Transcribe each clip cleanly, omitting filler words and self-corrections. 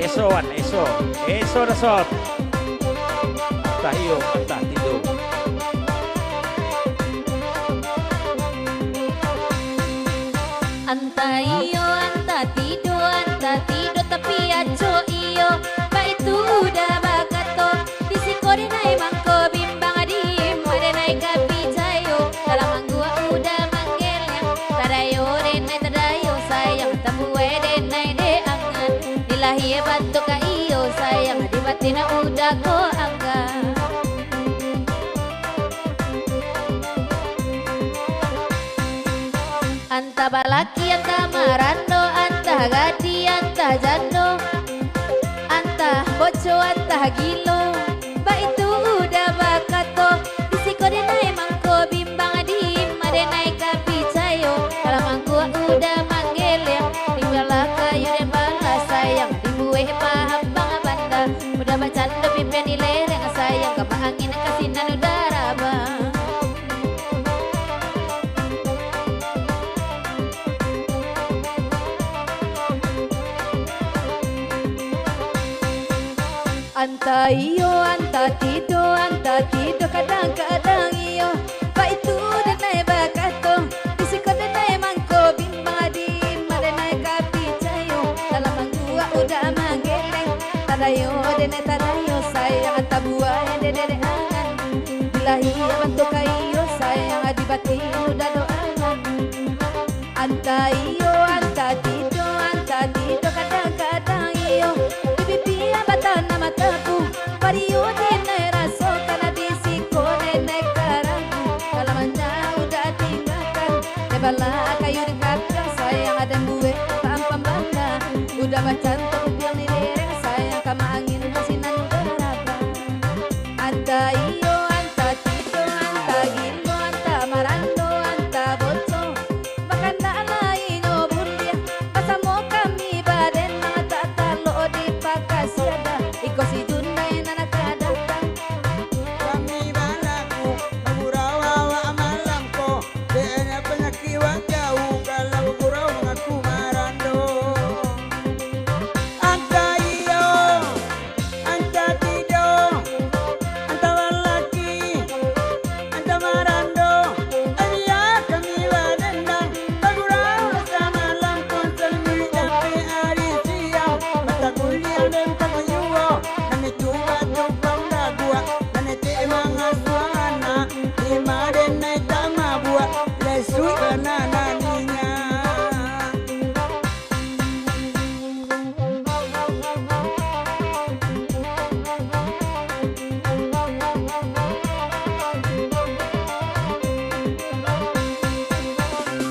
Esoan, eso resort. Tayo, entah tidur. Anta iyo, anta tido tapi aco iyo. Ba itu udah bakato, disikori nai mangko bimbang adim, ada nai kapi cayo. Dalam manggua udah manggilnya, tadayo denai tadayo sayang, tambue denai de angan. Dilahi bantu ka iyo sayang, di batina udah ko angga. Anta balaki, anta marando, anta gadi, anta jando, anta boco, anta gilo. Ba itu udah bakato, disiko denai mangko bimbang adim, adenai kapi cayo. Kalau mangko udah manggil yang tinggal kayu dan bala sayang, dibueh paham bang banda. Udah bacanda pimpin di lereng sayang, kapa angin kasinan udara bang. Anta iyo, anta tido kadang-kadang iyo. Ba itu denai bakato, disiko denai mangko bimbang adim, denai kapi cayo. Dalam manggua udah manggeleng, tadayo denai tadayo sayang, anta buah dede angan. Bilahi bantu kayo sayang, adibati udah doangan. Anta iyo, anta tido kadang-kadang iyo. Batana mataku, pariyo denai raso karena bisiko denai karaku. Kalamanya udah tinggalkan, tebala kayu dekatkan sayang ada buwe pam banda. Udah baca untuk yang di lereng sayang kama angin kasinan berapa. Anta iyo, anta tido, anta gilo, anta marando, anta boco. Makan tak lain bundia, masa mau kami baden mata talo di pakasiada. Iko si Jundai nana kadang kami balaku mengurawa amalamko dena penyakiwa jauh kalau gurau mengaku marando. Anta iyo, anta tido, anta walaki, anta marando. Ania kami badendang bagurau sama lamko selmi dapi ari siang mata kuliah dan pangayuwa. Kami coba dagua dan ete mangasuana lima denai tama buat lesui banana ninya.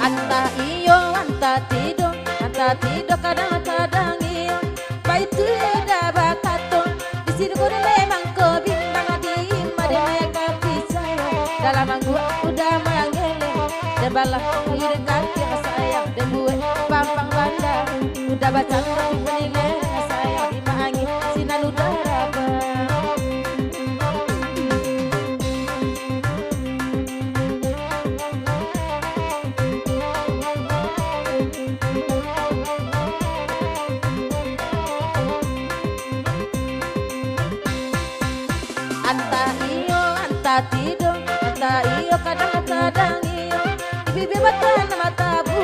Anta iyo, anta tido kadang-kadang iyo. Ba itu udah bakato, disini ku denai mangko bimbang adim, adenai kapi cayo. Dalam manggua udah manggileng, debalah kayu dekati sayang, dembueh pampang banda. Udah baca tapi penilaian sayang, lima angin sinan udara bang. Anta iyo, anta iyo kadang-kadang iyo. Ibibi batana matabu,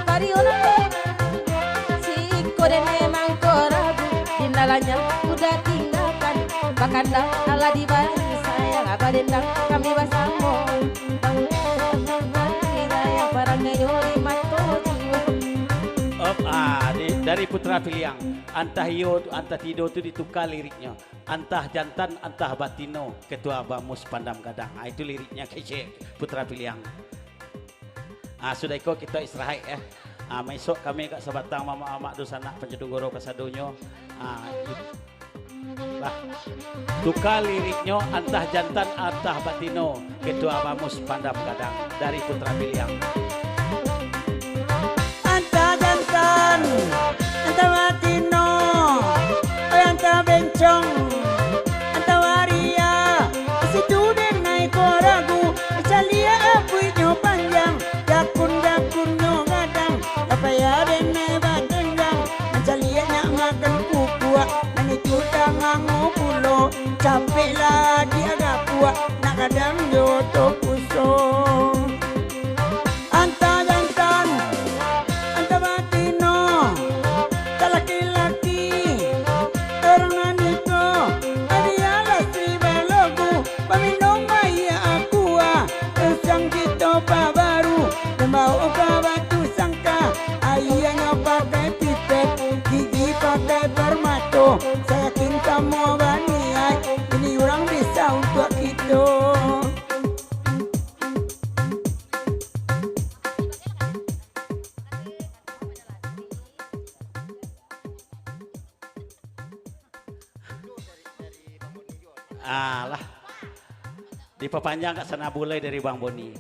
pariona siko denai mangko rabu. Dinalanya udah tinggalkan, bakanda ala di bali sayang, abadendang kami basamo. Sayang parang ngayori matoji. Dari Putra Piliang, antah iyo, antah tido itu ditukar liriknya. Antah jantan, antah batino, ketua bamus pandam gadang. Itu liriknya kece Putra Piliang. Sudah ikut kita istirahat ya. Besok kami kat Sabatang Mama Amak Dosana Penjedunggoro Kasadonyo. Tukar liriknya antah jantan, antah batino, ketua bamus pandam gadang dari Putra Piliang. Anta jantan, anta matino, anta bencong, anta waria. Situ denai koragu, salia apuinyo panjang, dakun nyo gadang, apa ya denai badendang, salia nya makan kuku. buat Nanitu tangango pulo capek lah dia gak kuat nak kadang joto puso anta jantan anta batino tak laki-laki terangan itu adialah si balogu paminong maya aku usang kita pa baru dan bau ka batu sangka ayahnya pakai pipet gigi pakai permato saya yakin kamu baniai ini orang bisa untuk kita Alah, diperpanjang Kak sana bulai dari Bang Boni.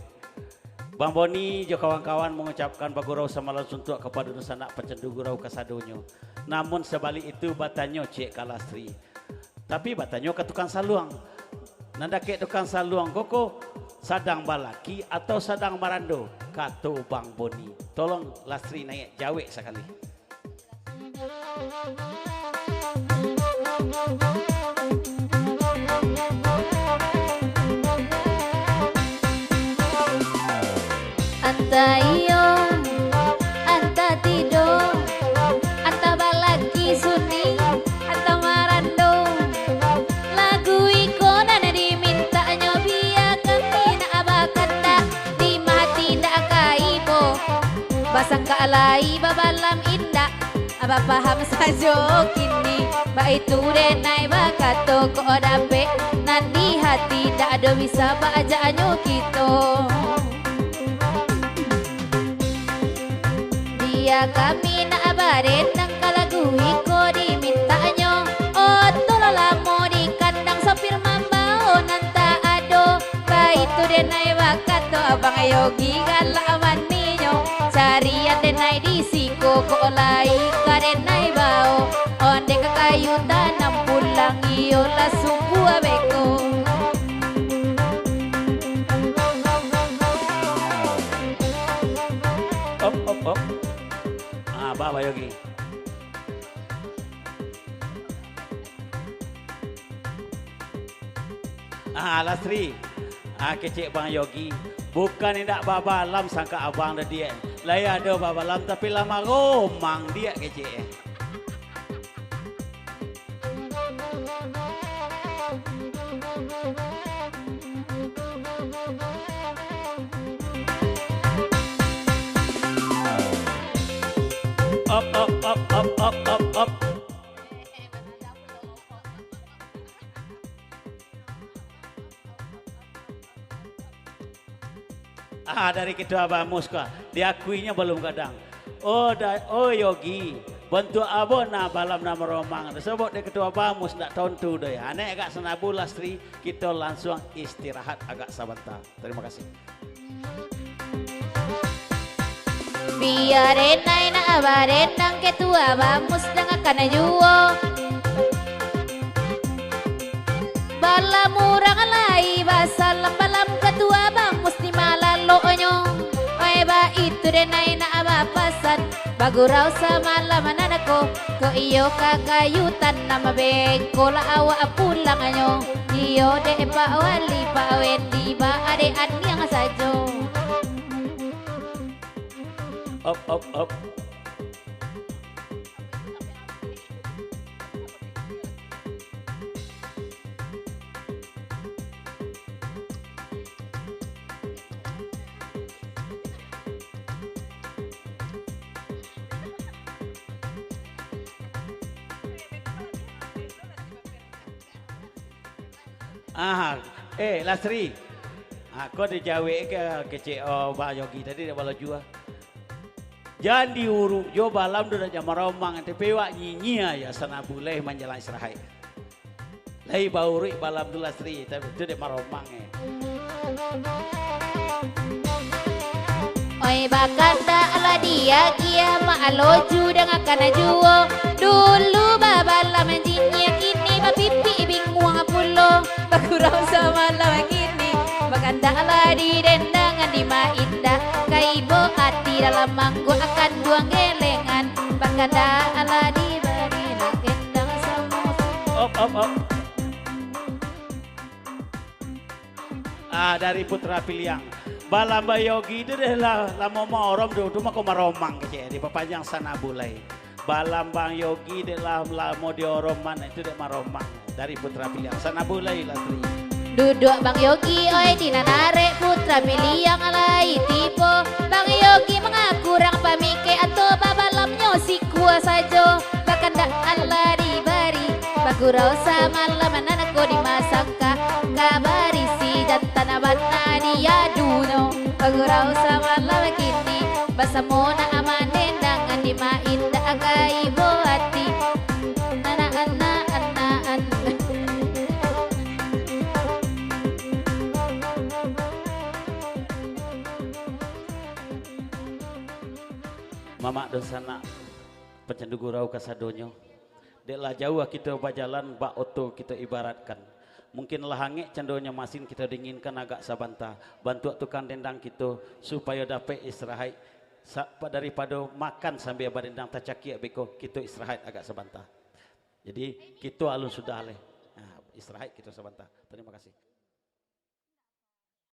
Bang Boni jo kawan-kawan mengucapkan bagurau samalan suntuk kepada nusanak pecendu gurau kasadonyo. Namun sebalik itu batanyo cek kalastri. Tapi batanyo ke tukang saluang. Nanda ke tukang saluang koko sadang balaki atau sadang marando. Kato Bang Boni. Tolong lastri naik jawek sekali. Anta iyo, anta tido, anta balaki suni, anta marando. Lagu iko na diminta nyo biya kami na abakanda di mati na kaibo. Basang kaalay babalam inda, aba paham sa kini. Ba itu denay bakato ko dape nandi hati da ado bisa ba aja nyo kito. Dia kami na abarin ng kalagui ko diminta nyo o tulala mo di kandang sopir mambao ng taado ba ito din ay wakato abang ayogi kalaman ninyo sarian din ay disiko ko olay ka din ay bao onde kakayutan ng pulang iyo lasumbu abeko. Op. Bapak Yogi. Lastri. Kecik Bang Yogi. Bukan tidak babalam sangka abang dah dia. Laya ada babalam tapi lama romang dia kecik. Up. Dari ketua Bamus kah? Diakuinya belum kadang. Oh Yogi, bentuk abon na balam nama romang. Sebab dia ketua Bamus nak tontu deh. Aneh agak senabu lastri, kita langsung istirahat agak sebentar. Terima kasih. Biarin ay na abarin ng ketua Bamus ng akanajuo. Bala murang alay basalam balam ketua Bamus ni malalo nyo. Ay ba itu din ay na abapasan baguraw sa malamanan ako ko iyo kakayutan na mabengko laawa pulang nyo. Iyo de pa wali pa wendi ba adean yang sajo. Up. Lastri. Kau ada jawab ke kecik Pak Yogi tadi dia balas jua. Jangan diuruk jo balam dah jam romang tapi wak nyinyia ya sana boleh menjalan istirahat. Lai bauruk balam tu lastri tapi itu dia maromang Oi bakanda ala dia kia maaloju dengan kana juo dulu babala menjinya kini bapipi bingung pulo bakurau sama lawan kini bakanda ala di dendangan di mainda kaibo hati dalam manggo akan buang gelengan bakanda ala di bari kendang oh. Dari Putra Piliang. Balamba Yogi itu deh lah mau orom dulu mah maromang kece di papanjang sana bulai. Balambang Yogi deh lah mau dioroman itu deh maromang dari Putra Piliang sana bulai lah tri. Duduk Bang Yogi oi di nanare Putra Piliang alai tipe. Bang Yogi mengaku kurang pamike atau babalamnya si kuasa jo. Bahkan dak Allah dibari bagurau sama lamanan aku dimasangka kabari si jantan abadna dia duno bagurau sama lama kini basa mona amanen dangan dimain da agai boati anak Mama dan sana pencandu gurau kasadonyo. Deklah jauh kita berjalan bak oto kita ibaratkan. Mungkin lahange candonya masin kita dinginkan agak sabanta. Bantu tukang dendang kita supaya dapat istirahat daripada makan sambil barendang tacaki beko kita istirahat agak sabanta. Jadi kita alun sudah istirahat kita sabanta. Terima kasih.